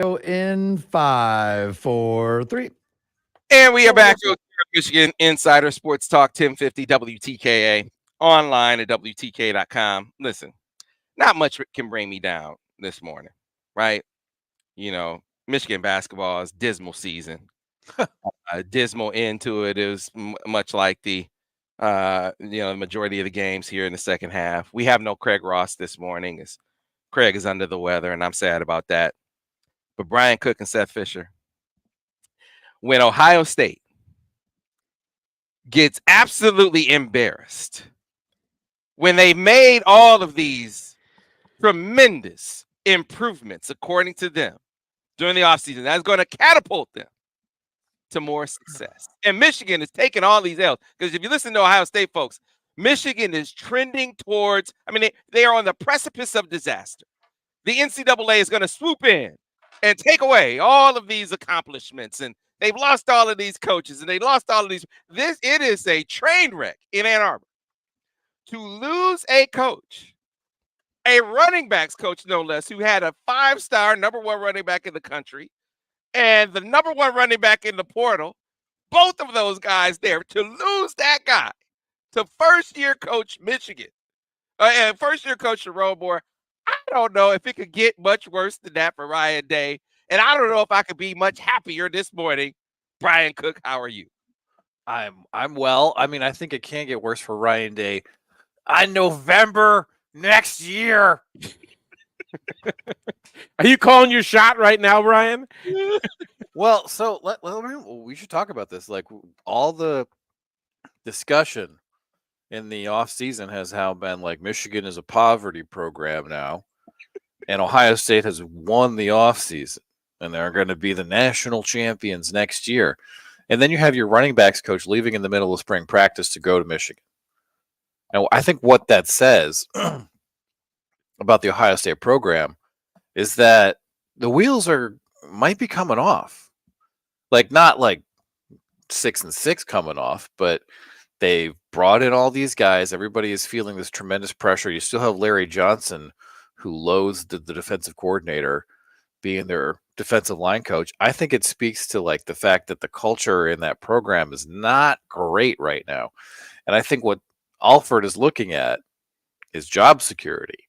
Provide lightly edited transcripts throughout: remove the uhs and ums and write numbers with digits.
In 5, 4, 3. And we are back to Michigan Insider Sports Talk 1050 WTKA online at WTK.com. Listen, not much can bring me down this morning, right? You know, Michigan basketball is dismal season. A dismal end to it. It was much like the majority of the games here in the second half. We have no Craig Ross this morning. Craig is under the weather, and I'm sad about that. But Brian Cook and Seth Fisher, when Ohio State gets absolutely embarrassed, when they made all of these tremendous improvements, according to them, during the offseason, that's going to catapult them to more success. And Michigan is taking all these L's. Because if you listen to Ohio State folks, Michigan is trending towards, they are on the precipice of disaster. The NCAA is going to swoop in and take away all of these accomplishments. And they've lost all of these coaches and they lost all of these. It is a train wreck in Ann Arbor. To lose a coach, a running backs coach, no less, who had a 5-star #1 running back in the country and the #1 running back in the portal, both of those guys there, to lose that guy to first-year coach Michigan and first-year coach Jerome Moore, I don't know if it could get much worse than that for Ryan Day. And I don't know if I could be much happier this morning. Brian Cook, how are you? I'm well. I think it can get worse for Ryan Day. On November next year. Are you calling your shot right now, Brian? Well, so we should talk about this. Like, all the discussion in the offseason has been like Michigan is a poverty program now, and Ohio State has won the offseason, and they're going to be the national champions next year. And then you have your running backs coach leaving in the middle of spring practice to go to Michigan. Now, I think what that says about the Ohio State program is that the wheels might be coming off. Like, not like 6-6 coming off, but they've brought in all these guys. Everybody is feeling this tremendous pressure. You still have Larry Johnson, who loathes the defensive coordinator being their defensive line coach. I think it speaks to like the fact that the culture in that program is not great right now. And I think what Alford is looking at is job security,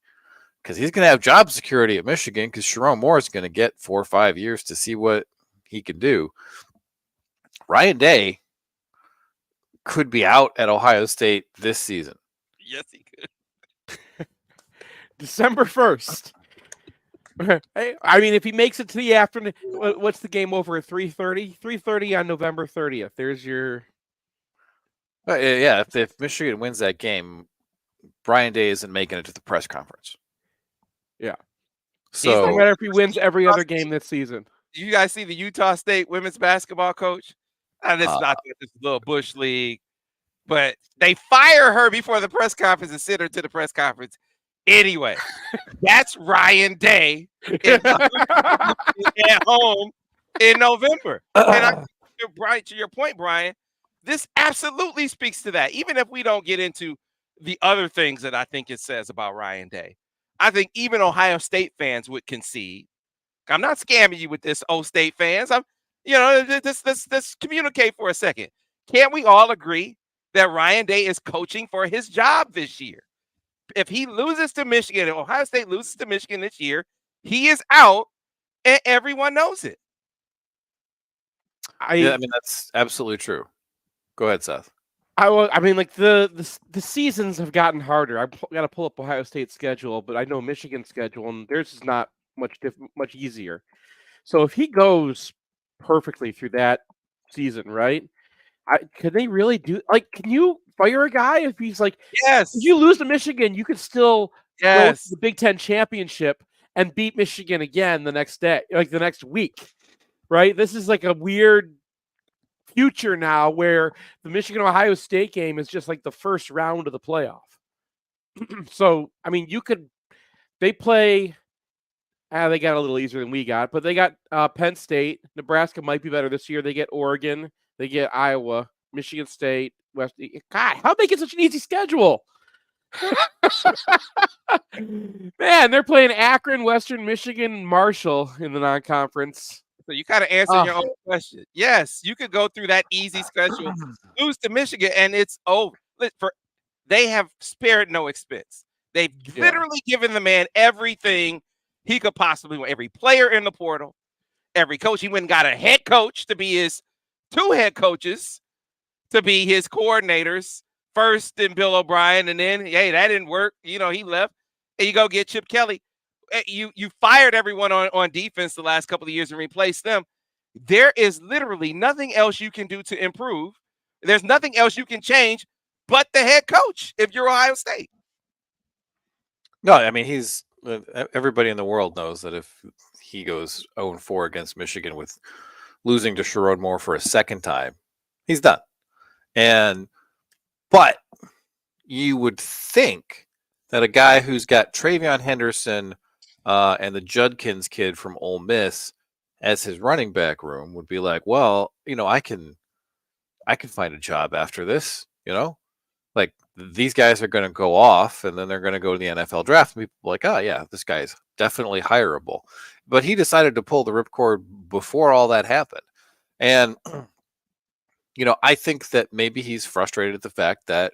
because he's going to have job security at Michigan because Jerome Moore is going to get 4 or 5 years to see what he can do. Ryan Day could be out at Ohio State this season. Yes, he could. December 1st. If he makes it to the afternoon, what's the game over at 3:30? 3:30 on November 30th. There's your... Yeah, if Michigan wins that game, Brian Day isn't making it to the press conference. Yeah. So no matter if he wins every other game this season. Do you guys see the Utah State women's basketball coach? This is not this little Bush League, but they fire her before the press conference and send her to the press conference anyway. That's Ryan Day at home in November. And to your point, Brian, this absolutely speaks to that. Even if we don't get into the other things that I think it says about Ryan Day, I think even Ohio State fans would concede. I'm not scamming you with this, State fans. Let's communicate for a second. Can't we all agree that Ryan Day is coaching for his job this year? If he loses to Michigan, if Ohio State loses to Michigan this year, he is out, and everyone knows it. That's absolutely true. Go ahead, Seth. The seasons have gotten harder. I got to pull up Ohio State's schedule, but I know Michigan's schedule, and theirs is not much easier. So if he goes perfectly through that season, right? Could they really do? Like, can you fire a guy if he's like, yes? If you lose to Michigan, you could still go to the Big Ten championship and beat Michigan again the next day, like the next week, right? This is like a weird future now where the Michigan-Ohio State game is just like the first round of the playoff. So, they play, they got a little easier than we got, but they got Penn State. Nebraska might be better this year. They get Oregon. They get Iowa, Michigan State, West. God, how'd they get such an easy schedule? Man, they're playing Akron, Western Michigan, and Marshall in the non-conference. So you kind of answered your own question. Yes, you could go through that easy schedule, lose to Michigan, and it's over. They have spared no expense. They've literally given the man everything he could possibly want. Every player in the portal, every coach. He went and got a head coach to be his 2 head coaches to be his coordinators. First in Bill O'Brien, and then, hey, that didn't work. He left. And you go get Chip Kelly. You fired everyone on defense the last couple of years and replaced them. There is literally nothing else you can do to improve. There's nothing else you can change but the head coach if you're Ohio State. No, I mean, everybody in the world knows that if he goes 0-4 against Michigan with losing to Sherrod Moore for a second time, he's done. But you would think that a guy who's got Travion Henderson and the Judkins kid from Ole Miss as his running back room would be like, well, I can find a job after this, like these guys are going to go off and then they're going to go to the NFL draft. And people are like, oh yeah, this guy is definitely hireable. But he decided to pull the ripcord before all that happened. And I think that maybe he's frustrated at the fact that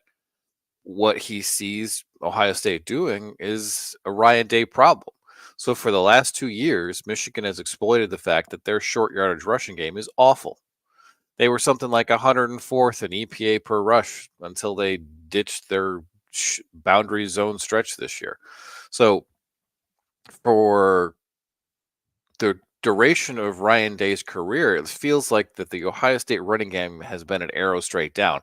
what he sees Ohio State doing is a Ryan Day problem. So for the last 2 years, Michigan has exploited the fact that their short yardage rushing game is awful. They were something like 104th in EPA per rush until they ditched their boundary zone stretch this year. So for the duration of Ryan Day's career, it feels like that the Ohio State running game has been an arrow straight down.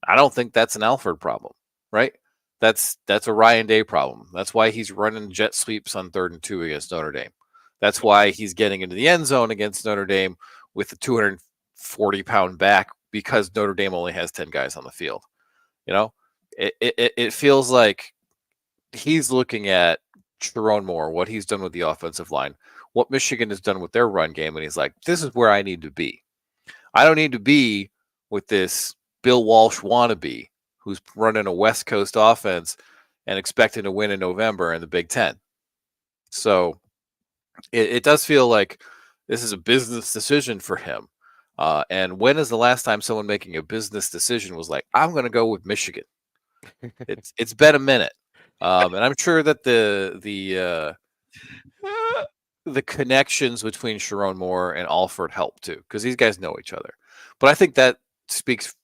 I don't think that's an Alford problem, right? That's a Ryan Day problem. That's why he's running jet sweeps on 3rd and 2 against Notre Dame. That's why he's getting into the end zone against Notre Dame with the 240-pound back because Notre Dame only has 10 guys on the field. It feels like he's looking at Sherrod Moore, what he's done with the offensive line, what Michigan has done with their run game, and he's like, this is where I need to be. I don't need to be with this Bill Walsh wannabe who's running a West Coast offense and expecting to win in November in the Big Ten. So it does feel like this is a business decision for him. And when is the last time someone making a business decision was like, I'm going to go with Michigan? It's been a minute. And I'm sure that the connections between Sherrod Moore and Alford help too, because these guys know each other. But I think that speaks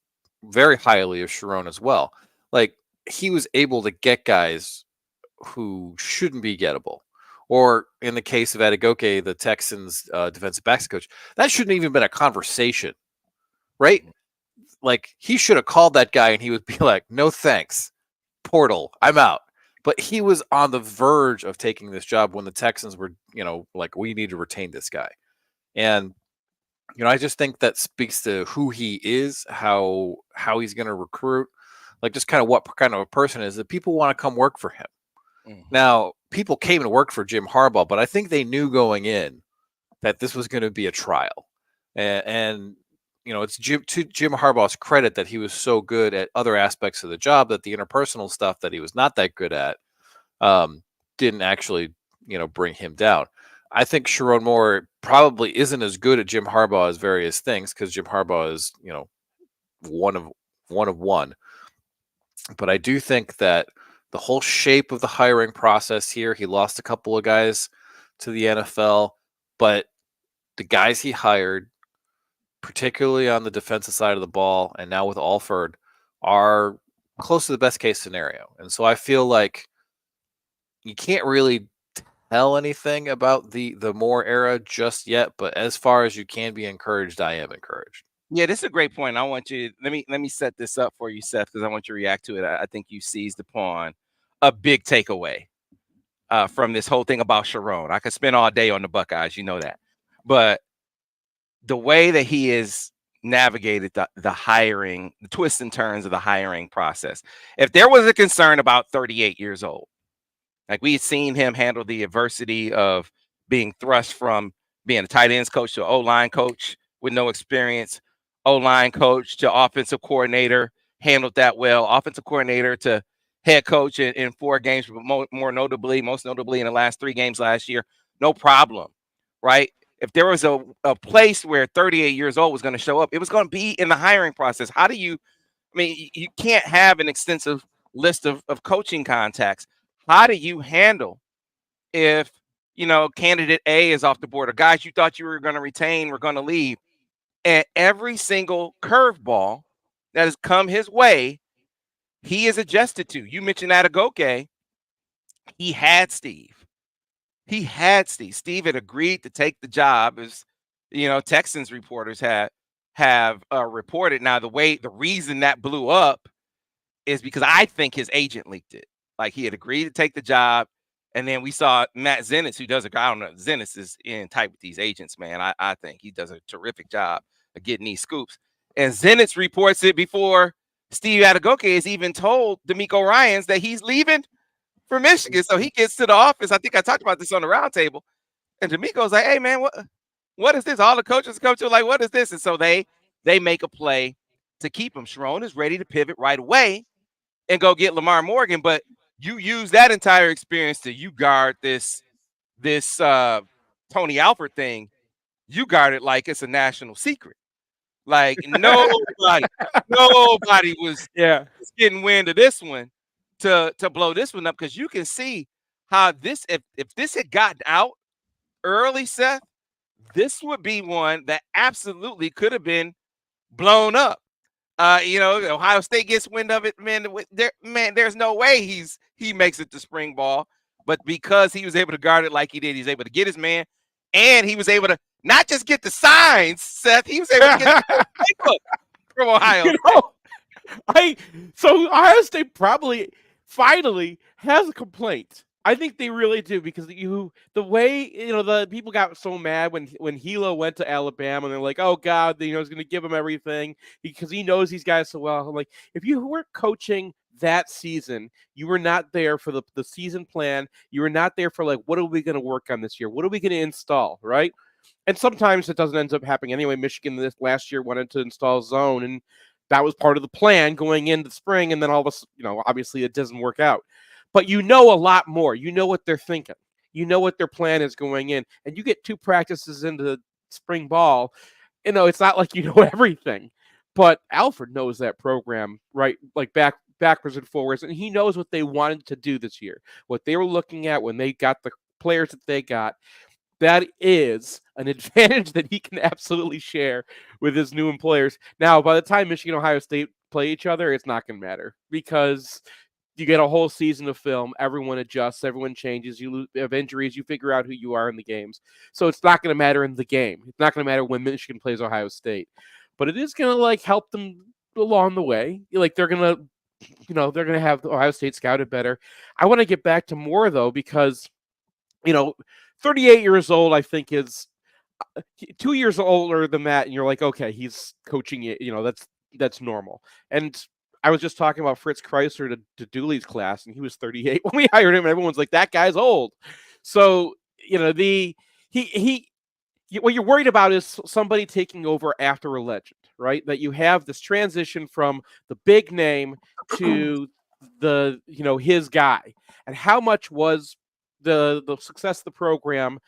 very highly of Sherrod as well. Like, he was able to get guys who shouldn't be gettable. Or in the case of Adegoke, the Texans defensive backs coach, that shouldn't even been a conversation, right? Like, he should have called that guy and he would be like, no thanks, portal, I'm out. But he was on the verge of taking this job when the Texans were, like, we need to retain this guy. And, I just think that speaks to who he is, how he's going to recruit, like just kind of what kind of a person is that people want to come work for him. Mm-hmm. Now, people came to work for Jim Harbaugh, but I think they knew going in that this was going to be a trial. And it's to Jim Harbaugh's credit that he was so good at other aspects of the job that the interpersonal stuff that he was not that good at didn't actually, bring him down. I think Sherrod Moore probably isn't as good at Jim Harbaugh as various things because Jim Harbaugh is, one of one. But I do think that the whole shape of the hiring process here, he lost a couple of guys to the NFL, but the guys he hired, particularly on the defensive side of the ball, and now with Alford, are close to the best case scenario. And so I feel like you can't really tell anything about the Moore era just yet, but as far as you can be encouraged, I am encouraged. Yeah, this is a great point. I want you let me set this up for you, Seth, because I want you to react to it. I think you seized upon a big takeaway from this whole thing about Sherrod. I could spend all day on the Buckeyes, you know that. But the way that he has navigated the hiring, the twists and turns of the hiring process. If there was a concern about 38 years old, like we had seen him handle the adversity of being thrust from being a tight ends coach to an O-line coach with no experience, O-line coach to offensive coordinator, handled that well, offensive coordinator to head coach in 4 games, but most notably in the last 3 games last year. No problem, right? If there was a place where 38 years old was going to show up, it was going to be in the hiring process. How do you, I mean, you can't have an extensive list of coaching contacts. How do you handle if, candidate A is off the board, or guys you thought you were going to retain were going to leave, and every single curveball that has come his way, he is adjusted to? You mentioned Adegoke. He had Steve. Steve had agreed to take the job, as Texans reporters have reported. Now, the reason that blew up is because I think his agent leaked it. Like, he had agreed to take the job, and then we saw Matt Zenitz, who does I don't know, Zenitz is in tight with these agents, man. I think he does a terrific job of getting these scoops. And Zenitz reports it before Steve Adegoke has even told D'Amico Ryans that he's leaving for Michigan. So he gets to the office. I think I talked about this on the roundtable. And D'Amico's like, hey, man, what is this? All the coaches come to like, what is this? And so they make a play to keep him. Sharon is ready to pivot right away and go get Lamar Morgan. But you use that entire experience to guard this Tony Alford thing. You guard it like it's a national secret. Like nobody was getting wind of this one to blow this one up, because you can see how this, if this had gotten out early, Seth, this would be one that absolutely could have been blown up. Ohio State gets wind of it, man. There's no way he makes it to spring ball, but because he was able to guard it like he did, he's able to get his man, and he was able to not just get the signs, Seth. He was able to get the playbook from Ohio. So Ohio State probably finally has a complaint. I think they really do, because the way the people got so mad when Hilo went to Alabama, and they're like, oh God, he's going to give him everything because he knows these guys so well. I'm like, if you weren't coaching that season, you were not there for the season plan. You were not there for like, what are we going to work on this year? What are we going to install, right? And sometimes it doesn't end up happening anyway. Michigan this last year wanted to install zone, and that was part of the plan going into spring. And then all of us, obviously it doesn't work out. But a lot more. You know what they're thinking. You know what their plan is going in. And you get 2 practices into spring ball. It's not like you know everything. But Alford knows that program, right? Like backwards and forwards. And he knows what they wanted to do this year. What they were looking at when they got the players that they got. That is an advantage that he can absolutely share with his new employers. Now, by the time Michigan and Ohio State play each other, it's not going to matter, because you get a whole season of film. Everyone adjusts. Everyone changes. You have injuries. You figure out who you are in the games. So it's not going to matter in the game. It's not going to matter when Michigan plays Ohio State. But it is going to help them along the way. They're going to, they're going to have Ohio State scouted better. I want to get back to more, though, because, 38 years old, I think, is 2 years older than that. And you're like, okay, he's coaching it. That's normal. And I was just talking about Fritz Chrysler to Dooley's class, and he was 38 when we hired him, and everyone's like, that guy's old. So, what you're worried about is somebody taking over after a legend, right? That you have this transition from the big name to the, his guy. And how much was the success of the program,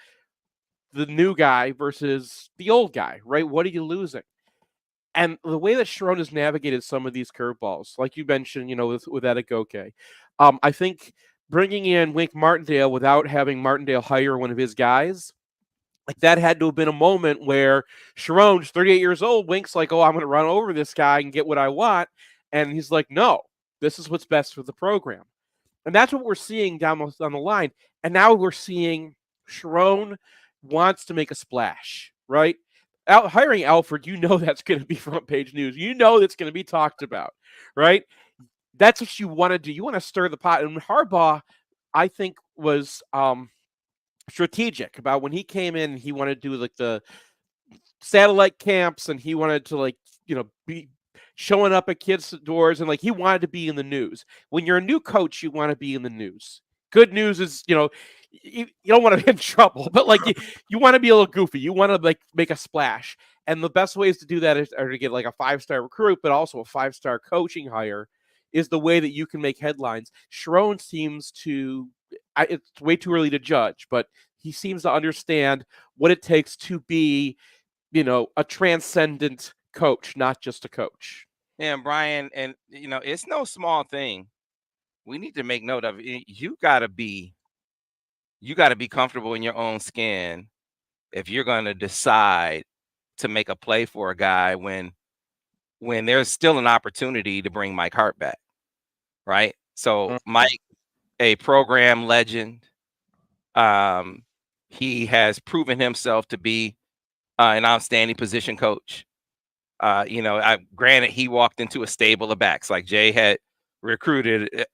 the new guy versus the old guy, right? What are you losing? And the way that Sharon has navigated some of these curveballs, like you mentioned, with Adegoke, I think bringing in Wink Martindale without having Martindale hire one of his guys, like that had to have been a moment where Sharon's 38 years old. Wink's like, oh, I'm going to run over this guy and get what I want. And he's like, no, this is what's best for the program. And that's what we're seeing down the line. And now we're seeing Sharon wants to make a splash, right? Hiring Alford, that's going to be front page news. That's going to be talked about, right? That's what you want to do. You want to stir the pot. And Harbaugh, I think, was strategic about when he came in. He wanted to do like the satellite camps, and he wanted to be showing up at kids' doors, and he wanted to be in the news. When you're a new coach, you want to be in the news. Good news is, you don't want to be in trouble, but you want to be a little goofy. You want to make a splash. And the best ways to do that are to get a 5-star recruit, but also a 5-star coaching hire. is the way that you can make headlines. Sherrone seems to, it's way too early to judge, but he seems to understand what it takes to be, a transcendent coach, not just a coach. Yeah, Brian, and it's no small thing. We need to make note of it. You got to be comfortable in your own skin if you're going to decide to make a play for a guy when there's still an opportunity to bring Mike Hart back, right? So Mike, a program legend, he has proven himself to be an outstanding position coach. Granted, he walked into a stable of backs like Jay had recruited.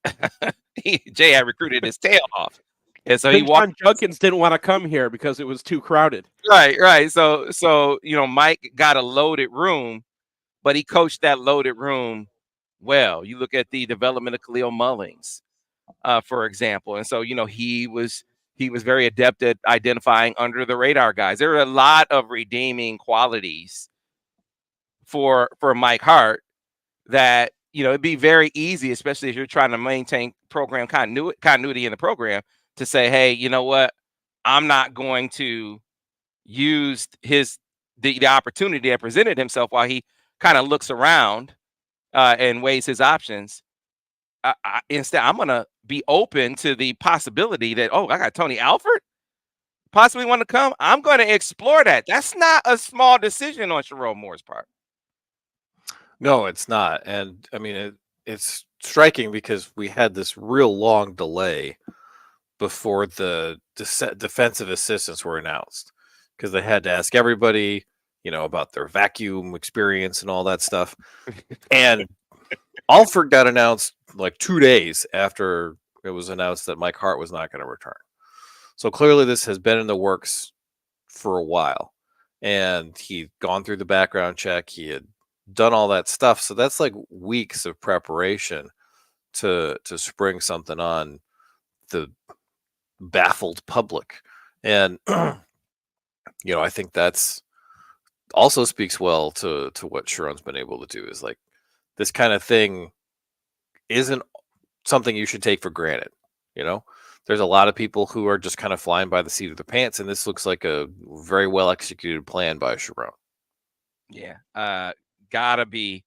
Jay had recruited his tail off, and so John Junkins didn't want to come here because it was too crowded. Right. So Mike got a loaded room, but he coached that loaded room well. You look at the development of Khalil Mullings, for example, and so he was very adept at identifying under the radar guys. There are a lot of redeeming qualities for Mike Hart that it'd be very easy, especially if you're trying to maintain program continuity in the program, to say, hey, you know what, I'm not going to use the opportunity that presented himself while he kind of looks around and weighs his options. Instead, I'm going to be open to the possibility that, I got Tony Alford possibly want to come. I'm going to explore that. That's not a small decision on Sherrone Moore's part. No, it's not. And I mean, it's striking because we had this real long delay before the defensive assistants were announced, because they had to ask everybody, about their vacuum experience and all that stuff. And Alford got announced like 2 days after it was announced that Mike Hart was not going to return. So clearly this has been in the works for a while, and he'd gone through the background check. He had done all that stuff. So that's like weeks of preparation to spring something on the baffled public. And I think that's also speaks well to what Sherrone's been able to do. Is like, this kind of thing isn't something you should take for granted. There's a lot of people who are just kind of flying by the seat of their pants, and this looks like a very well executed plan by Sherrone. Yeah, gotta be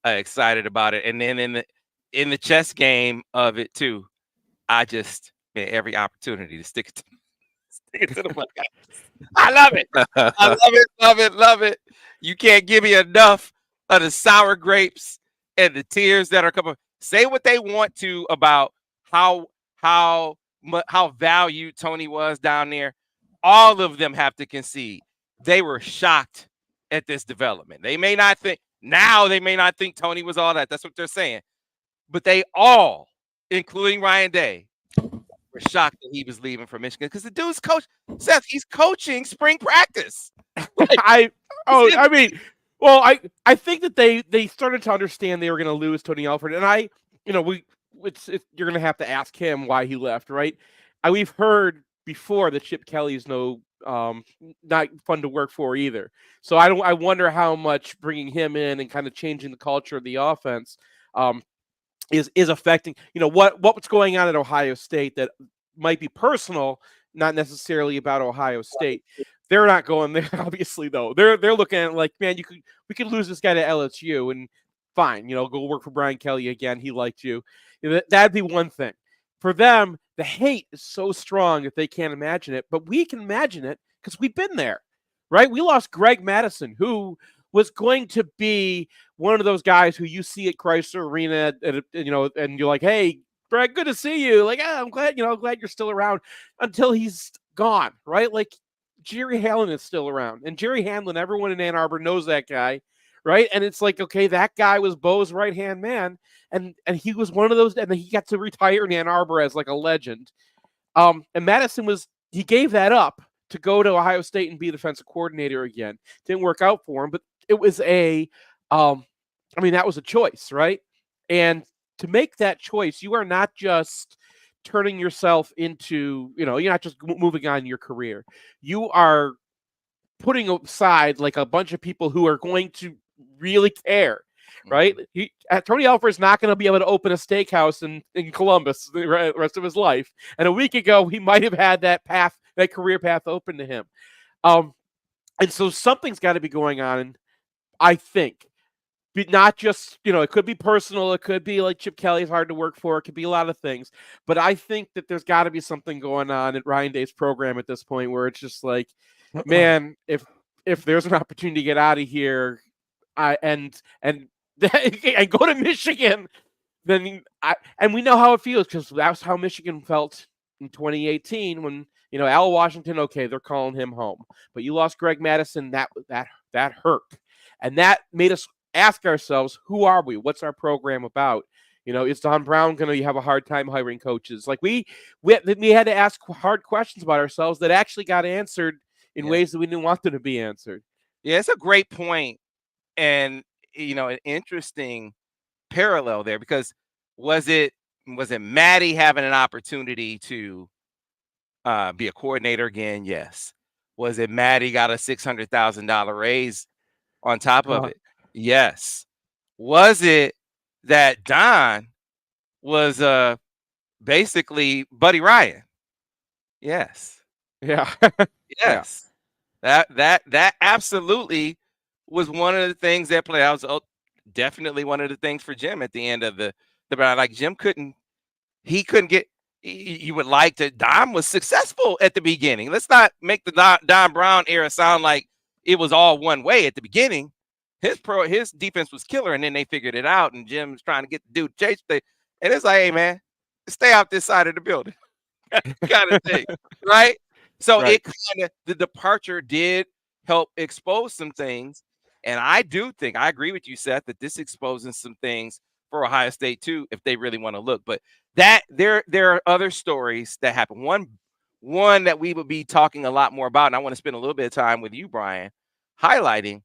excited about it. And then in the chess game of it too, I just every opportunity to stick it to the butt. I love it. I love it. You can't give me enough of the sour grapes and the tears that are coming. Say what they want to about how valued Tony was down there. All of them have to concede they were shocked at this development. They may not think Tony was all that. That's what they're saying. But they all, including Ryan Day, were shocked that he was leaving for Michigan, because the dude's Seth, he's coaching spring practice. I think that they started to understand they were going to lose Tony Alford, and you're going to have to ask him why he left, right? We've heard before that Chip Kelly's not fun to work for either. So I wonder how much bringing him in and kind of changing the culture of the offense is affecting, what's going on at Ohio State that might be personal, not necessarily about Ohio State. They're not going there, obviously, though. They're looking at it like, man, we could lose this guy to LSU and fine, go work for Brian Kelly again. He liked you. That'd be one thing. For them, the hate is so strong that they can't imagine it, but we can imagine it because we've been there, right? We lost Greg Madison, who was going to be one of those guys who you see at Chrysler Arena, and you're like, hey, Greg, good to see you. Like, I'm glad you're still around, until he's gone, right? Like, Jerry Hamlin is still around, and Jerry Hamlin, everyone in Ann Arbor knows that guy, right? And it's like, okay, that guy was Bo's right-hand man, and he was one of those, and then he got to retire in Ann Arbor as like a legend. And Madison he gave that up to go to Ohio State and be defensive coordinator again. Didn't work out for him, but it was that was a choice, right? And to make that choice, you are not just turning yourself into, you're not just moving on in your career. You are putting aside like a bunch of people who are going to really care, right? Tony Alford's not going to be able to open a steakhouse in Columbus the rest of his life. And a week ago, he might have had that career path open to him. And so something's got to be going on, I think. Not just, it could be personal. It could be like Chip Kelly's hard to work for. It could be a lot of things. But I think that there's got to be something going on at Ryan Day's program at this point where it's just like, man, if there's an opportunity to get out of here and go to Michigan, then and we know how it feels because that's how Michigan felt in 2018 when, Al Washington, okay, they're calling him home. But you lost Greg Madison, that hurt. And that made us ask ourselves, who are we? What's our program about? Is Don Brown going to have a hard time hiring coaches? Like we had to ask hard questions about ourselves that actually got answered in ways that we didn't want them to be answered. Yeah, it's a great point, and an interesting parallel there because was it Maddie having an opportunity to be a coordinator again? Yes. Was it Maddie got a $600,000 raise on top of it? Yes. Was it that Don was basically Buddy Ryan? Yes. Yeah. Yes. Yeah. That absolutely was one of the things that played. I was definitely one of the things for Jim at the end of the like Jim couldn't get. You would like to. Don was successful at the beginning. Let's not make the Don Brown era sound like it was all one way at the beginning. His defense was killer, and then they figured it out. And Jim was trying to get the dude chase. And it's like, hey man, stay out this side of the building, kind of thing, right? So It kind of the departure did help expose some things, and I do think I agree with you, Seth, that this exposes some things for Ohio State too, if they really want to look. But that there are other stories that happen. One that we would be talking a lot more about, and I want to spend a little bit of time with you, Brian, highlighting.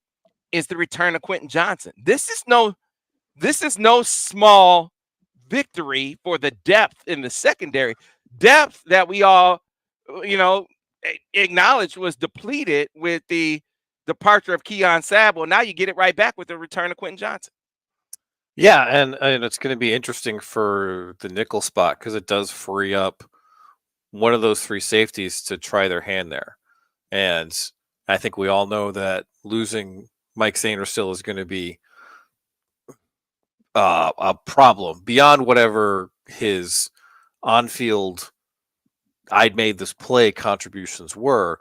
Is the return of Quinton Johnson. This is no small victory for the depth in the secondary. Depth that we all, acknowledged was depleted with the departure of Keon Sabble. Now you get it right back with the return of Quinton Johnson. Yeah, and it's going to be interesting for the nickel spot because it does free up one of those three safeties to try their hand there. And I think we all know that losing Mike Sainristil is going to be a problem beyond whatever his on-field I'd made this play contributions were.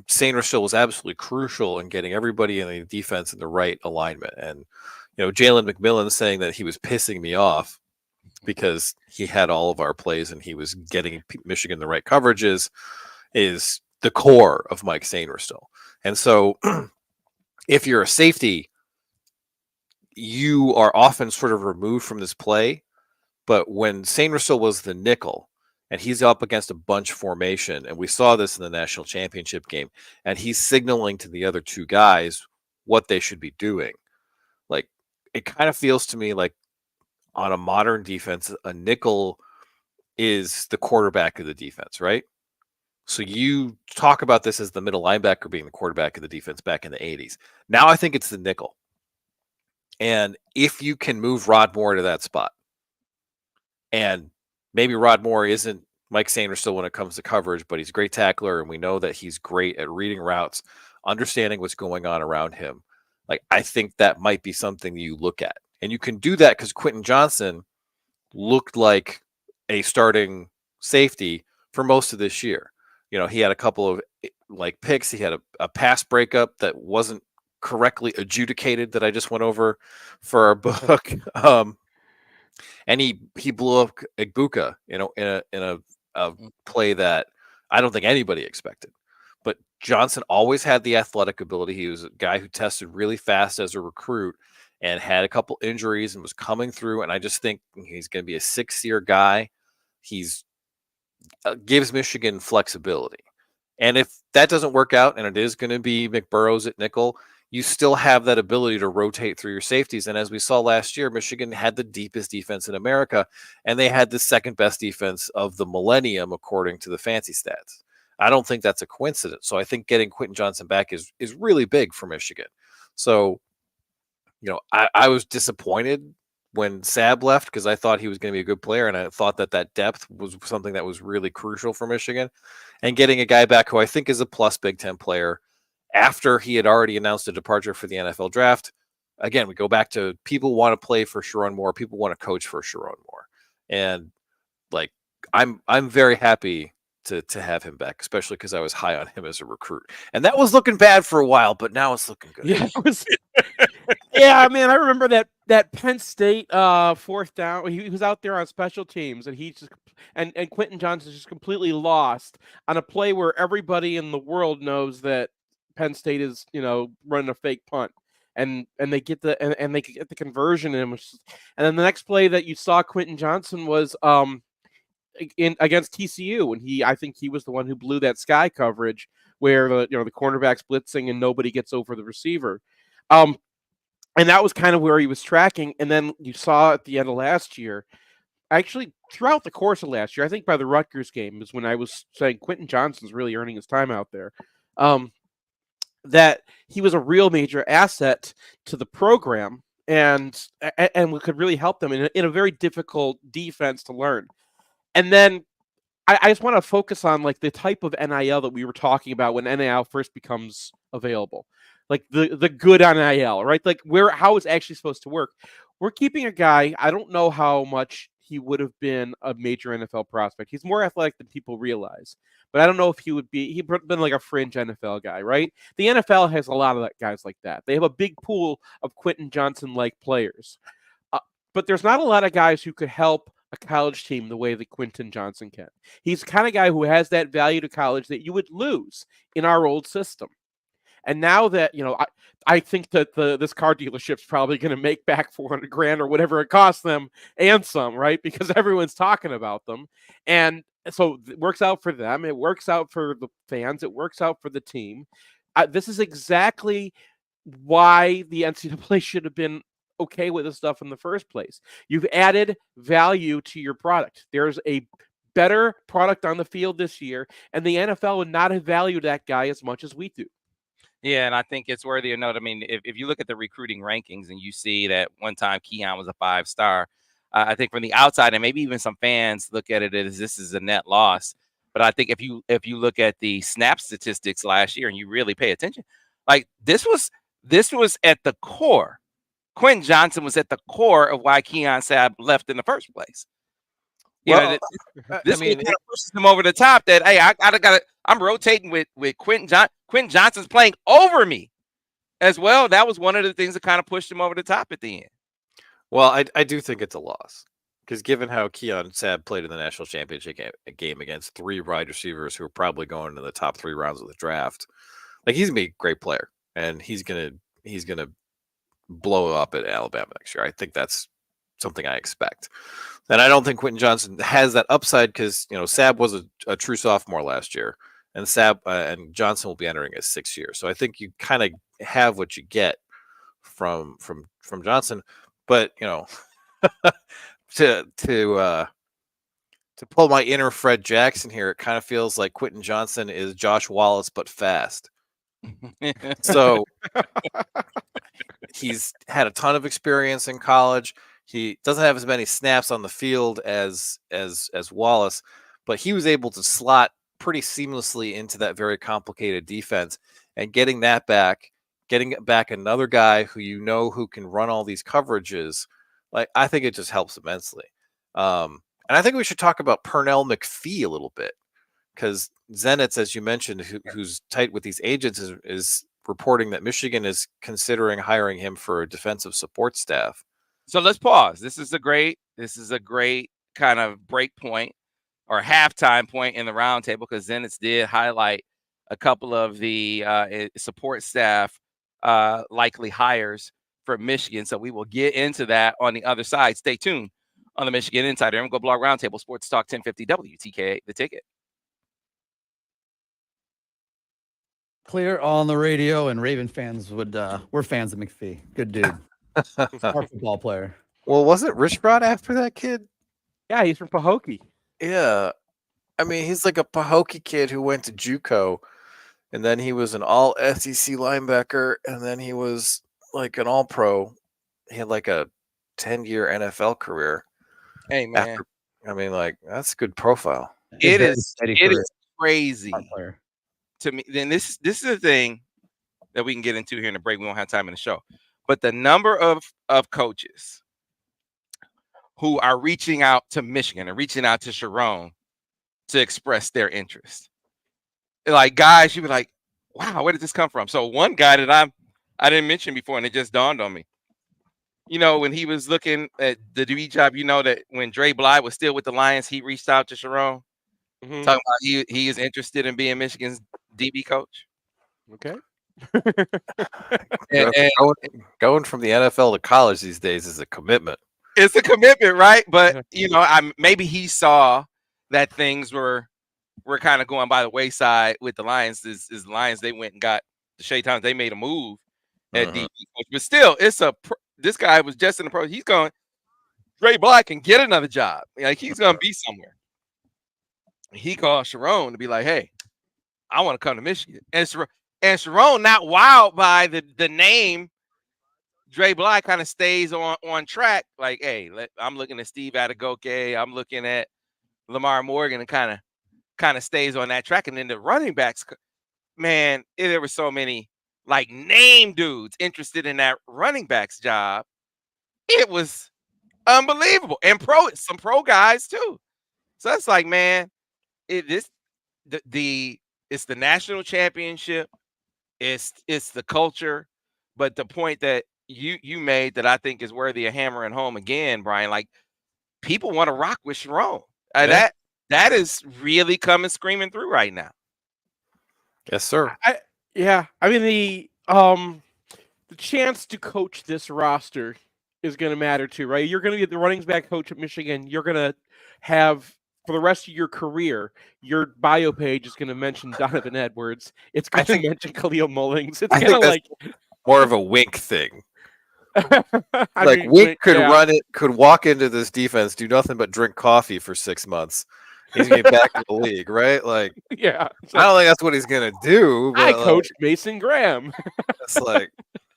Sainristil was absolutely crucial in getting everybody in the defense in the right alignment. And, Jalen McMillan saying that he was pissing me off because he had all of our plays and he was getting Michigan the right coverages is the core of Mike Sainristil. And so if you're a safety, you are often sort of removed from this play. But when Sainristil was the nickel and he's up against a bunch formation, and we saw this in the national championship game, and he's signaling to the other two guys what they should be doing. Like, it kind of feels to me like on a modern defense, a nickel is the quarterback of the defense, right? So you talk about this as the middle linebacker being the quarterback of the defense back in the 80s. Now I think it's the nickel. And if you can move Rod Moore to that spot, and maybe Rod Moore isn't Mike Sainristil when it comes to coverage, but he's a great tackler, and we know that he's great at reading routes, understanding what's going on around him. Like, I think that might be something you look at. And you can do that because Quinton Johnson looked like a starting safety for most of this year. He had a couple of picks. He had a pass breakup that wasn't correctly adjudicated that I just went over for our book. And he blew up Igbuka, in a play that I don't think anybody expected. But Johnson always had the athletic ability. He was a guy who tested really fast as a recruit and had a couple injuries and was coming through. And I just think he's going to be a 6-year guy. He's gives Michigan flexibility. And if that doesn't work out and it is going to be McBurrows at nickel, you still have that ability to rotate through your safeties. And as we saw last year, Michigan had the deepest defense in America, and they had the second best defense of the millennium, according to the fancy stats. I don't think that's a coincidence. So I think getting Quinton Johnson back is really big for Michigan. So I was disappointed when Sab left because I thought he was going to be a good player, and I thought that depth was something that was really crucial for Michigan. And getting a guy back who I think is a plus Big Ten player after he had already announced a departure for the NFL draft. Again, we go back to people want to play for Sharon Moore, people want to coach for Sharon Moore, and like I'm very happy to have him back, especially because I was high on him as a recruit, and that was looking bad for a while, but now it's looking good. Yeah, yeah, man, I remember that Penn State fourth down. He was out there on special teams, and he just and Quinton Johnson just completely lost on a play where everybody in the world knows that Penn State is running a fake punt, and they get the and they get the conversion, and then the next play that you saw Quinton Johnson was against TCU, and I think he was the one who blew that sky coverage where the cornerback's blitzing and nobody gets over the receiver. And that was kind of where he was tracking. And then you saw at the end of last year, actually throughout the course of last year, I think by the Rutgers game is when I was saying Quinton Johnson's really earning his time out there, that he was a real major asset to the program and we could really help them in a very difficult defense to learn. And then I just want to focus on like the type of NIL that we were talking about when NIL first becomes available. Like the good NIL, right? Like how it's actually supposed to work. We're keeping a guy, I don't know how much he would have been a major NFL prospect. He's more athletic than people realize. But I don't know if he'd been like a fringe NFL guy, right? The NFL has a lot of guys like that. They have a big pool of Quinton Johnson-like players. But there's not a lot of guys who could help a college team the way that Quinton Johnson can. He's the kind of guy who has that value to college that you would lose in our old system. And now that, I think that this car dealership's probably going to make back $400,000 or whatever it costs them and some, right? Because everyone's talking about them. And so it works out for them. It works out for the fans. It works out for the team. This is exactly why the NCAA should have been okay with this stuff in the first place. You've added value to your product. There's a better product on the field this year, and the NFL would not have valued that guy as much as we do. Yeah, and I think it's worthy of note. I mean, if you look at the recruiting rankings and you see that one time Keon was a 5-star, I think from the outside and maybe even some fans look at it as this is a net loss. But I think if you look at the snap statistics last year and you really pay attention, like this was at the core. Quinton Johnson was at the core of why Keon Sabb left in the first place. This pushes him over the top. That hey, I'm rotating with Quinton Johnson. Quinton Johnson's playing over me as well. That was one of the things that kind of pushed him over the top at the end. Well, I do think it's a loss because given how Keon Sabb played in the national championship game against 3 wide receivers who are probably going to the top 3 rounds of the draft, like he's gonna be a great player and he's gonna blow up at Alabama next year. I think that's something I expect. And I don't think Quinton Johnson has that upside because Sabb was a true sophomore last year, and Sabb and Johnson will be entering his 6th year. So I think you kind of have what you get from Johnson. But to pull my inner Fred Jackson here, it kind of feels like Quinton Johnson is Josh Wallace but fast. So he's had a ton of experience in college. He doesn't have as many snaps on the field as Wallace, but he was able to slot pretty seamlessly into that very complicated defense. And getting back another guy who can run all these coverages, like I think it just helps immensely. And I think we should talk about Pernell McPhee a little bit because Zenitz, as you mentioned, who's tight with these agents, is reporting that Michigan is considering hiring him for a defensive support staff. So let's pause. This is a great kind of break point or halftime point in the roundtable because Zenitz did highlight a couple of the support staff likely hires for Michigan. So we will get into that on the other side. Stay tuned on the Michigan Insider. MGoBlog Roundtable, Sports Talk 1050 WTK, The Ticket. Clear on the radio, and Raven fans we're fans of McPhee. Good dude. Our football player. Well, wasn't Richrod after that kid? Yeah, he's from Pahokee. Yeah. I mean, he's like a Pahokee kid who went to JUCO, and then he was an all SEC linebacker, and then he was like an all-pro he had like a 10-year NFL career. Hey man, After, I mean, like that's a good profile. it Very is steady it career. is crazy Smart player. to me. Then this is the thing that we can get into here in the break. We don't have time in the show, but the number of coaches who are reaching out to Michigan and reaching out to Sharon to express their interest. Like guys, you be like, wow, where did this come from? So one guy that I didn't mention before, and it just dawned on me. You know, when he was looking at the DB job, you know that when Dre Bly was still with the Lions, he reached out to Sharon, Mhm. talking about he is interested in being Michigan's DB coach. Okay. And Going from the NFL to college these days is a commitment. it's a commitment, right? But Yeah. you know, maybe he saw that things were kind of going by the wayside with the Lions. Is the Lions, they went and got the Shea Times, they made a move at Mhm. DB coach. But still, this guy was just in the pro. He's going, Dre Bly can get another job. Like he's gonna be somewhere. He called Sharon to be like, hey, I want to come to Michigan. And Sharon, not wowed by the name Dre Bly, kind of stays on track. Like, hey, I'm looking at Steve Adegoke. I'm looking at Lamar Morgan, and kind of stays on that track. And then the running backs, man, there were so many like name dudes interested in that running backs job. It was unbelievable. And some pro guys too. So it's like, man, it's the national championship. It's the culture. But the point that you made that I think is worthy of hammering home again, Brian, like people want to rock with Sharon. Yeah. That is really coming screaming through right now. Yes, sir. Yeah. I mean the chance to coach this roster is going to matter too, right? You're going to get the running back coach at Michigan. You're going to have for the rest of your career, your bio page is going to mention Donovan Edwards. It's going to mention Khalil Mullings. It's I going think to that's more of a Wink thing. I Like mean, Wink could yeah. run it, could walk into this defense, do nothing but drink coffee for 6 months. He's gonna get back to the league, right? Like, Yeah. It's I like, don't think that's what he's gonna do. But I like, coached Mason Graham. it's like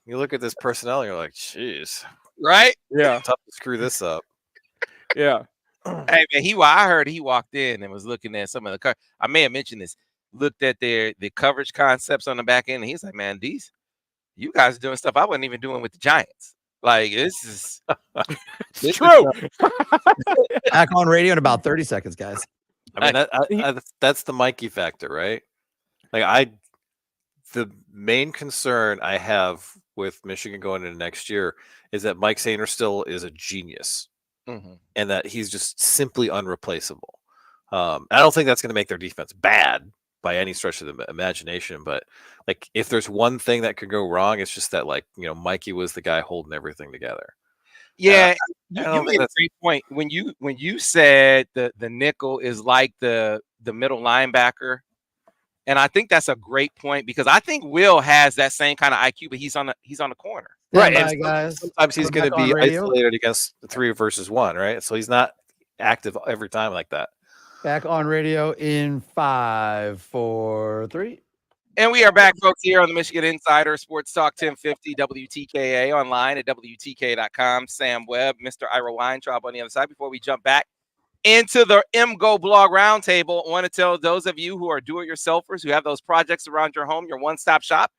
you look at this personnel, and you're like, jeez, Right? Yeah. tough to screw this up. Yeah. Hey man, I heard he walked in and was looking at some of the I may have mentioned this, looked at the coverage concepts on the back end, and he's like, man, you guys are doing stuff I wasn't even doing with the Giants. Like this is It's true. Back on radio in about 30 seconds, guys. I mean, that's the Mikey factor, right? Like the main concern I have with Michigan going into next year is that Mike Sainristil is a genius. Mm-hmm. And that he's just simply unreplaceable. I don't think that's going to make their defense bad by any stretch of the imagination. But like, if there's one thing that could go wrong, it's just that, like, you know, Mikey was the guy holding everything together. Yeah, I you don't made think a great point when you said the nickel is like the middle linebacker, and I think that's a great point because I think Will has that same kind of IQ, but he's on the corner. Right, Stand and by, guys. sometimes he's We're going to back on be radio. isolated against 3 versus 1, right? So he's not active every time like that. Back on radio in 5, 4, 3. And we are back, folks, here on the Michigan Insider Sports Talk 1050 WTKA, online at WTK.com. Sam Webb, Mr. Ira Weintraub on the other side. Before we jump back into the MGoBlog Roundtable, I want to tell those of you who are do-it-yourselfers, who have those projects around your home, your one-stop shop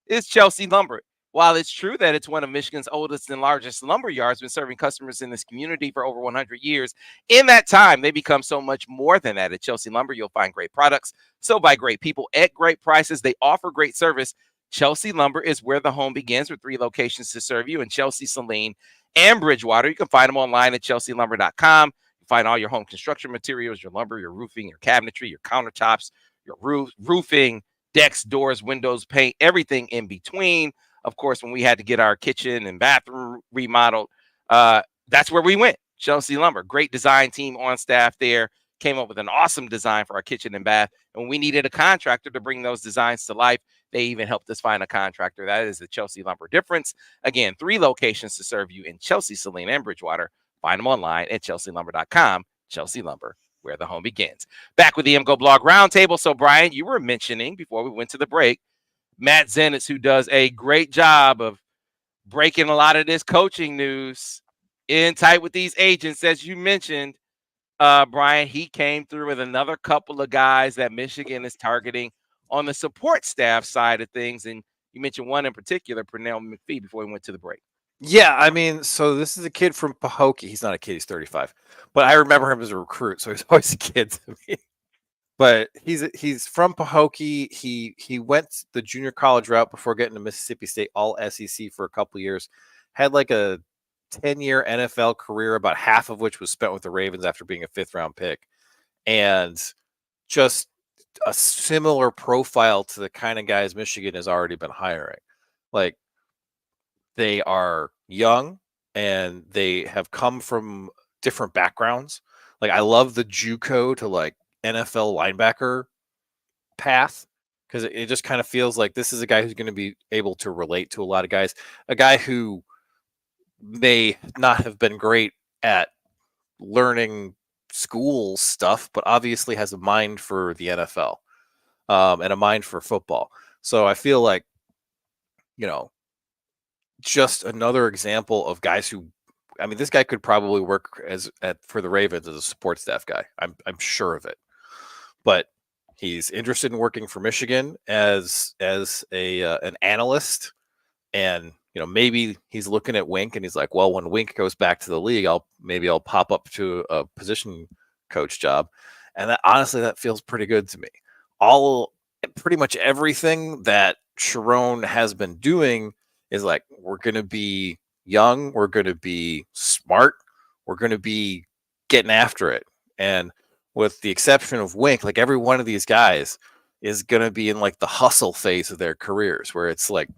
is Chelsea Lumber. While it's true that it's one of Michigan's oldest and largest lumber yards, been serving customers in this community for over 100 years. In that time, they become so much more than that. At Chelsea Lumber, you'll find great products, sold by great people at great prices. They offer great service. Chelsea Lumber is where the home begins, with 3 locations to serve you in Chelsea, Saline, and Bridgewater. You can find them online at chelsealumber.com. You find all your home construction materials, your lumber, your roofing, your cabinetry, your countertops, your roofing, decks, doors, windows, paint, everything in between. Of course, when we had to get our kitchen and bathroom remodeled, that's where we went. Chelsea Lumber, great design team on staff there, came up with an awesome design for our kitchen and bath. And when we needed a contractor to bring those designs to life, they even helped us find a contractor. That is the Chelsea Lumber difference. Again, 3 locations to serve you in Chelsea, Saline, and Bridgewater. Find them online at chelsealumber.com. Chelsea Lumber, where the home begins. Back with the MGoBlog Roundtable. So, Brian, you were mentioning before we went to the break, Matt Zenitz, who does a great job of breaking a lot of this coaching news in tight with these agents, as you mentioned, Brian. He came through with another couple of guys that Michigan is targeting on the support staff side of things, and you mentioned one in particular, Pernell McPhee, before we went to the break. Yeah, I mean, so this is a kid from Pahokee. He's not a kid; he's 35, but I remember him as a recruit, so he's always a kid to me. But he's from Pahokee. He went the junior college route before getting to Mississippi State, all SEC for a couple years. Had like a 10-year NFL career, about half of which was spent with the Ravens after being a 5th-round pick, and just a similar profile to the kind of guys Michigan has already been hiring. Like, they are young and they have come from different backgrounds. Like, I love the JUCO to like NFL linebacker path, because it just kind of feels like this is a guy who's going to be able to relate to a lot of guys. A guy who may not have been great at learning school stuff, but obviously has a mind for the NFL, and a mind for football. So I feel like, just another example of guys who, I mean, this guy could probably work for the Ravens as a support staff guy. I'm sure of it. But he's interested in working for Michigan as an analyst, and maybe he's looking at Wink and he's like, well, when Wink goes back to the league, I'll pop up to a position coach job, and that feels pretty good to me. Pretty much everything that Sharon has been doing is like, we're going to be young, we're going to be smart, we're going to be getting after it. And with the exception of Wink, like, every one of these guys is going to be in like the hustle phase of their careers, where it's like,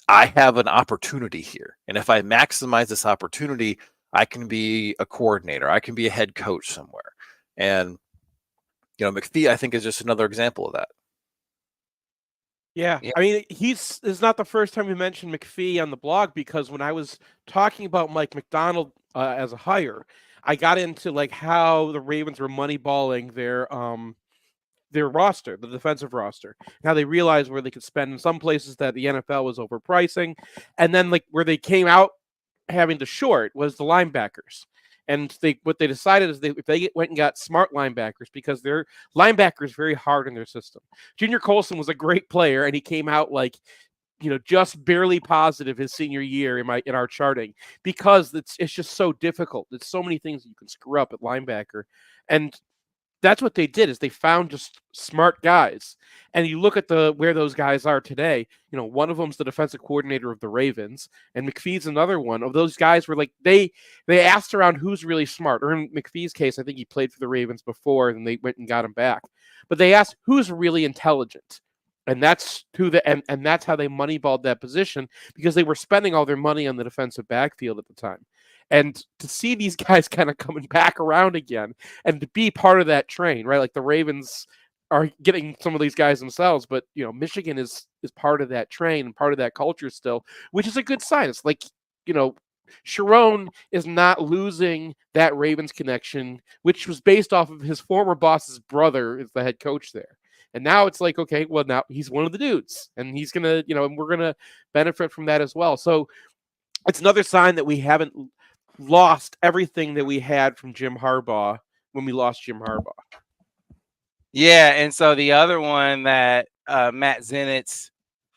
I have an opportunity here, and if I maximize this opportunity, I can be a coordinator, I can be a head coach somewhere. And McPhee, I think, is just another example of that. Yeah. I mean, it's not the first time we mentioned McPhee on the blog, because when I was talking about Mike McDonald as a hire, I got into like how the Ravens were moneyballing their roster, the defensive roster. Now they realized where they could spend in some places that the NFL was overpricing, and then like where they came out having to short was the linebackers. And what they decided is if they went and got smart linebackers, because their linebackers very hard in their system. Junior Colson was a great player, and he came out like, just barely positive his senior year in our charting, because it's just so difficult. There's so many things you can screw up at linebacker, and that's what they did, is they found just smart guys. And you look at where those guys are today, one of them's the defensive coordinator of the Ravens, and McPhee's another one of those guys where like they asked around who's really smart. Or in McPhee's case, I think he played for the Ravens before and they went and got him back. But they asked who's really intelligent. And that's and that's how they moneyballed that position, because they were spending all their money on the defensive backfield at the time. And to see these guys kind of coming back around again and to be part of that train, right? Like the Ravens are getting some of these guys themselves, but Michigan is part of that train and part of that culture still, which is a good sign. It's like, Sharon is not losing that Ravens connection, which was based off of his former boss's brother is the head coach there. And now it's like, okay, well, now he's one of the dudes, and he's going to, and we're going to benefit from that as well. So it's another sign that we haven't lost everything that we had from Jim Harbaugh when we lost Jim Harbaugh. Yeah, and so the other one that Matt Zenitz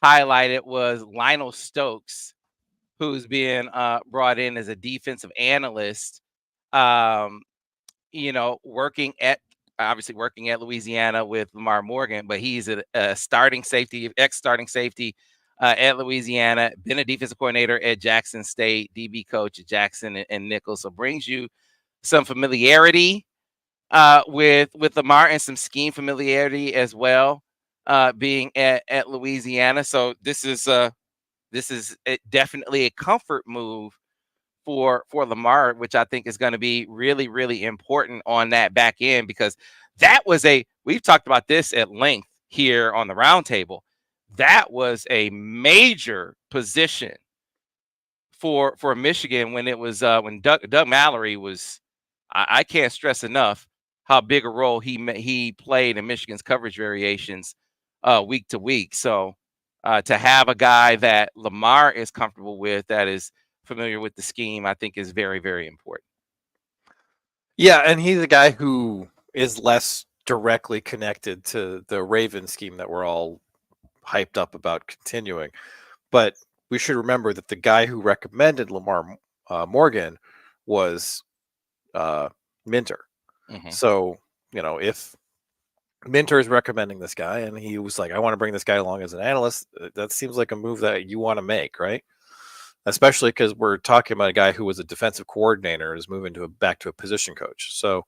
highlighted was Lionel Stokes, who's being brought in as a defensive analyst, working at Louisiana with Lamar Morgan, but he's a ex-starting safety at Louisiana, been a defensive coordinator at Jackson State, DB coach at Jackson and Nichols. So brings you some familiarity with Lamar, and some scheme familiarity as well, being at Louisiana. So this is definitely a comfort move for Lamar, which I think is going to be really, really important on that back end, because we've talked about this at length here on the roundtable. That was a major position for Michigan when it was when Doug Mallory was. I can't stress enough how big a role he played in Michigan's coverage variations week to week. So to have a guy that Lamar is comfortable with, that is familiar with the scheme, I think is very, very important. Yeah, and he's a guy who is less directly connected to the Raven scheme that we're all hyped up about continuing. But we should remember that the guy who recommended Lamar Morgan was Minter. Mhm. So, if Minter is recommending this guy and he was like, I want to bring this guy along as an analyst, that seems like a move that you want to make, right? Especially because we're talking about a guy who was a defensive coordinator is moving back to a position coach. So,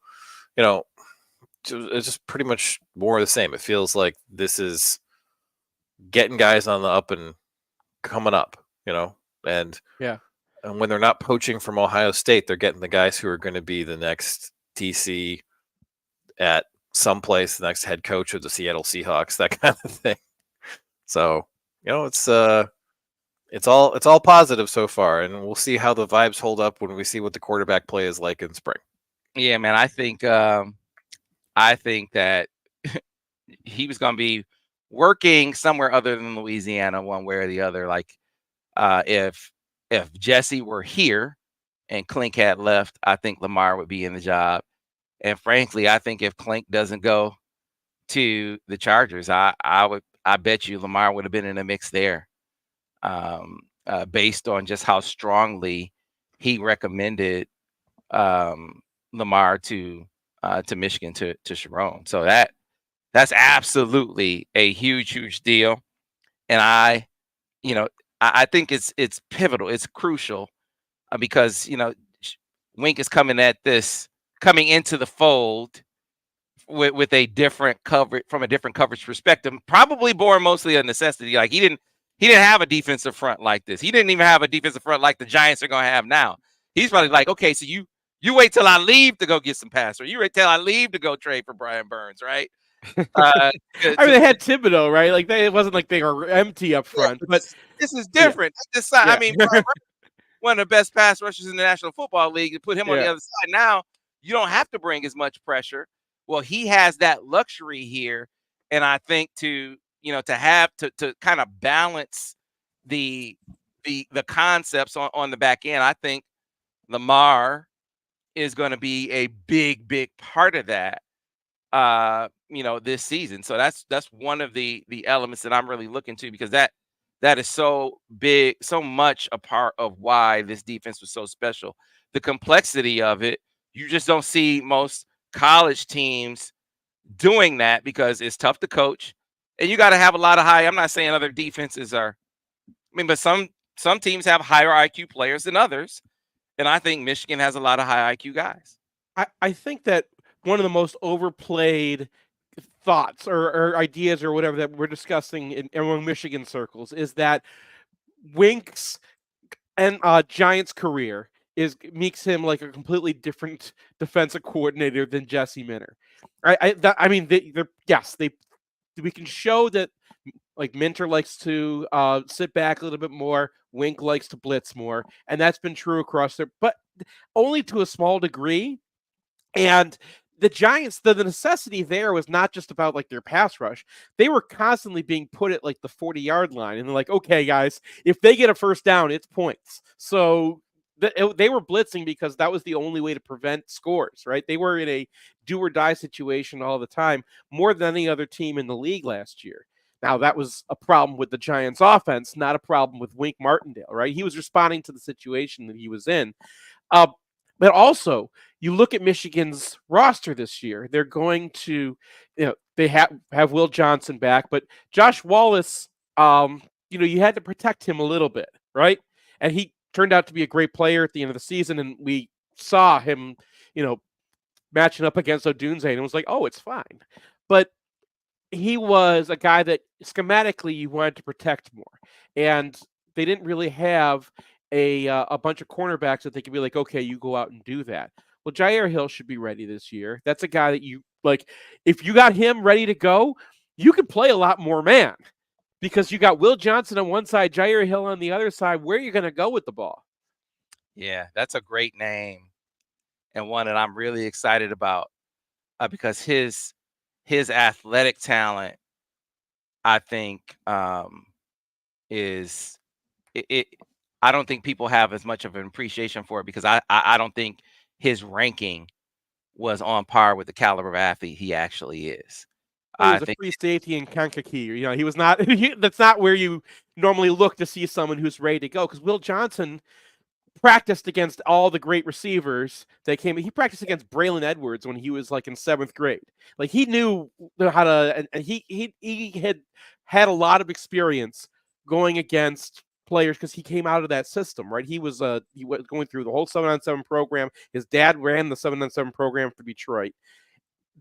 it's just pretty much more of the same. It feels like this is getting guys on the up and coming up, and Yeah. And when they're not poaching from Ohio State, they're getting the guys who are going to be the next DC at someplace, the next head coach of the Seattle Seahawks, that kind of thing. So, it's all positive so far, and we'll see how the vibes hold up when we see what the quarterback play is like in spring. Yeah, man. I think that he was going to be working somewhere other than Louisiana, one way or the other. Like, if Jesse were here and Clink had left, I think Lamar would be in the job. And frankly, I think if Clink doesn't go to the Chargers, I bet you Lamar would have been in the mix there, based on just how strongly he recommended Lamar to Michigan, to Sharon. So that's absolutely a huge deal. And I think it's pivotal. It's crucial because Wink is coming into the fold with a different coverage, from a different coverage perspective, probably born mostly of necessity. Like he didn't have a defensive front like this. He didn't even have a defensive front like the Giants are going to have now. He's probably like, okay, so you wait till I leave to go get some pass, or you wait till I leave to go trade for Brian Burns, right? I mean, they had Thibodeau, right? Like it wasn't like they were empty up front, but this is different. Yeah. I mean, Brian Burns, one of the best pass rushers in the National Football League, to put him on the other side. Now you don't have to bring as much pressure. Well, he has that luxury here, and I think to have to kind of balance the concepts on the back end, I think Lamar is going to be a big part of that, this season. So that's one of the elements that I'm really looking to, because that is so big, so much a part of why this defense was so special. The complexity of it, you just don't see most college teams doing that, because it's tough to coach, and you got to have a lot of high. I'm not saying other defenses are, but some teams have higher IQ players than others, and I think Michigan has a lot of high IQ guys. I think that one of the most overplayed thoughts or ideas or whatever that we're discussing among Michigan circles is that Wink's and Giants' career makes him like a completely different defensive coordinator than Jesse Minter. We can show that like Minter likes to sit back a little bit more. Wink likes to blitz more, and that's been true across there, but only to a small degree. And the Giants, the necessity there was not just about like their pass rush. They were constantly being put at like the 40-yard line, and they're like, okay, guys, if they get a first down, it's points. So they were blitzing because that was the only way to prevent scores, right? They were in a do or die situation all the time, more than any other team in the league last year. Now, that was a problem with the Giants' offense, not a problem with Wink Martindale, right? He was responding to the situation that he was in. But also, you look at Michigan's roster this year. They're going to, they have Will Johnson back, but Josh Wallace, you had to protect him a little bit, right? And he turned out to be a great player at the end of the season, and we saw him, matching up against Odunze, and it was like, oh, it's fine. But he was a guy that schematically you wanted to protect more, and they didn't really have a bunch of cornerbacks that they could be like, okay, you go out and do that. Well, Jair Hill should be ready this year. That's a guy that you like. If you got him ready to go, you could play a lot more man, because you got Will Johnson on one side, Jair Hill on the other side. Where are you going to go with the ball? Yeah, that's a great name, and one that I'm really excited about, because his athletic talent, I think, is it. I don't think people have as much of an appreciation for it because I don't think his ranking was on par with the caliber of athlete he actually is. Well, he I was a think free safety in Kankakee. You know, he was not. That's not where you normally look to see someone who's ready to go. Because Will Johnson practiced against all the great receivers that came. He practiced against Braylon Edwards when he was like in 7th grade. Like he knew how to, and he had a lot of experience going against players because he came out of that system, right? He was going through the whole 7-on-7 program. His dad ran the 7-on-7 program for Detroit.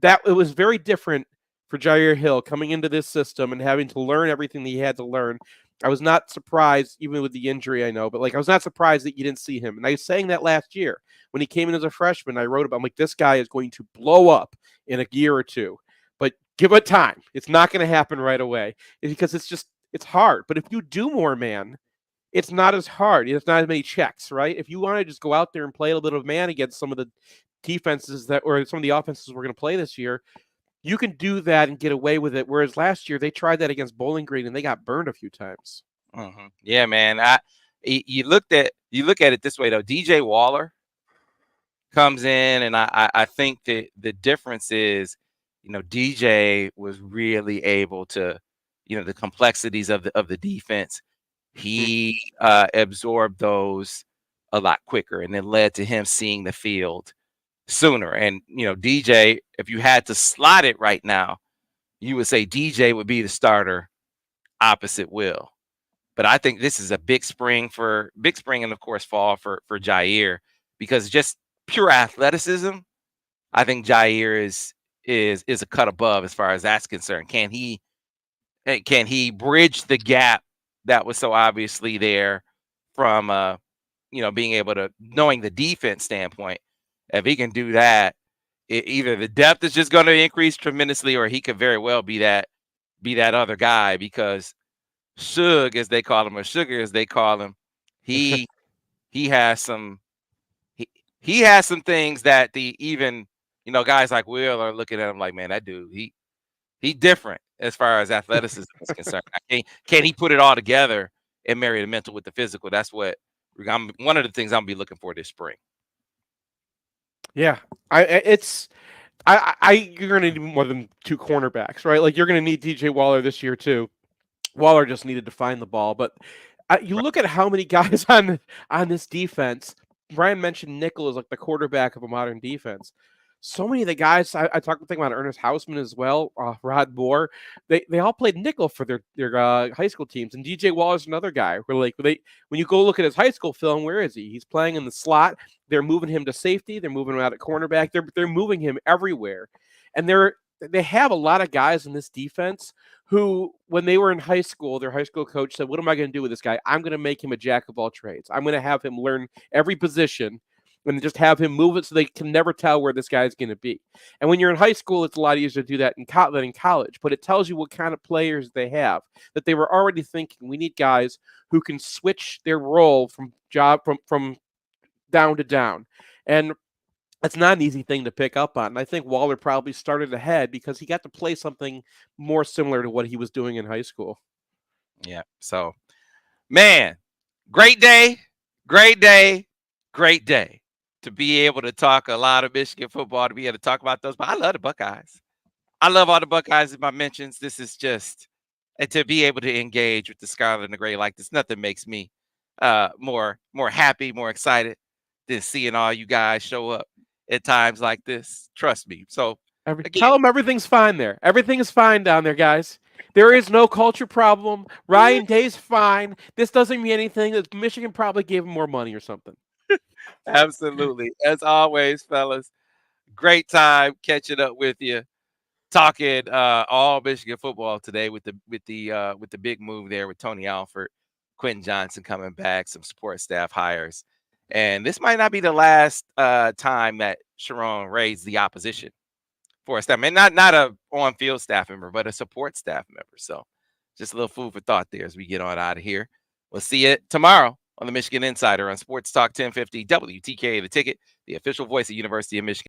That it was very different for Jair Hill coming into this system and having to learn everything that he had to learn. I was not surprised, even with the injury, I know, but like I was not surprised that you didn't see him. And I was saying that last year when he came in as a freshman. I wrote about, I'm like, this guy is going to blow up in a year or two, but give it time. It's not going to happen right away because it's hard. But if you do more, man, it's not as hard. It's not as many checks, right? If you want to just go out there and play a little bit of man against some of the defenses or some of the offenses we're going to play this year, you can do that and get away with it. Whereas last year they tried that against Bowling Green and they got burned a few times. Mm-hmm. Yeah, man. You look at it this way though. DJ Waller comes in, and I think that the difference is, DJ was really able to, the complexities of the defense. He absorbed those a lot quicker, and then led to him seeing the field sooner. And DJ, if you had to slot it right now, you would say DJ would be the starter opposite Will. But I think this is a big spring and of course fall for Jair, because just pure athleticism, I think Jair is a cut above as far as that's concerned. Can he bridge the gap that was so obviously there from being able to knowing the defense standpoint? If he can do that, either the depth is just going to increase tremendously, or he could very well be that other guy, because Suge, as they call him, or Sugar as they call him, he has some things that even guys like Will are looking at him like, man, that dude, he different as far as athleticism is concerned. Can he put it all together and marry the mental with the physical? That's what one of the things I'm gonna be looking for this spring. Yeah, you're going to need more than 2 cornerbacks, right? Like you're going to need DJ Waller this year too. Waller just needed to find the ball, but you look at how many guys on this defense. Brian mentioned nickel is like the quarterback of a modern defense. So many of the guys I talked about Ernest Hausman as well, Rod Moore. They all played nickel for their high school teams, and DJ Waller's another guy. Where when you go look at his high school film, where is he? He's playing in the slot. They're moving him to safety. They're moving him out at cornerback. They're moving him everywhere, and they have a lot of guys in this defense who, when they were in high school, their high school coach said, "What am I going to do with this guy? I'm going to make him a jack of all trades. I'm going to have him learn every position and just have him move it so they can never tell where this guy is going to be." And when you're in high school, it's a lot easier to do that than in college. But it tells you what kind of players they have, that they were already thinking, we need guys who can switch their role from down to down. And that's not an easy thing to pick up on. And I think Waller probably started ahead because he got to play something more similar to what he was doing in high school. Yeah. So, man, great day to be able to talk a lot of Michigan football, to be able to talk about those. But I love the Buckeyes. I love all the Buckeyes in my mentions. This is just to be able to engage with the Scarlet and the Gray like this. Nothing makes me more happy, more excited than seeing all you guys show up at times like this. Trust me. So tell them everything's fine there. Everything is fine down there, guys. There is no culture problem. Ryan Day's fine. This doesn't mean anything. Michigan probably gave him more money or something. Absolutely. As always, fellas, great time catching up with you, talking all Michigan football today with the big move there with Tony Alford, Quinton Johnson coming back, some support staff hires. And this might not be the last time that Sharon raised the opposition for a staff, and not a on-field staff member, but a support staff member. So just a little food for thought there as we get on out of here. We'll see you tomorrow on the Michigan Insider on Sports Talk 1050 WTK, The Ticket, the official voice of University of Michigan.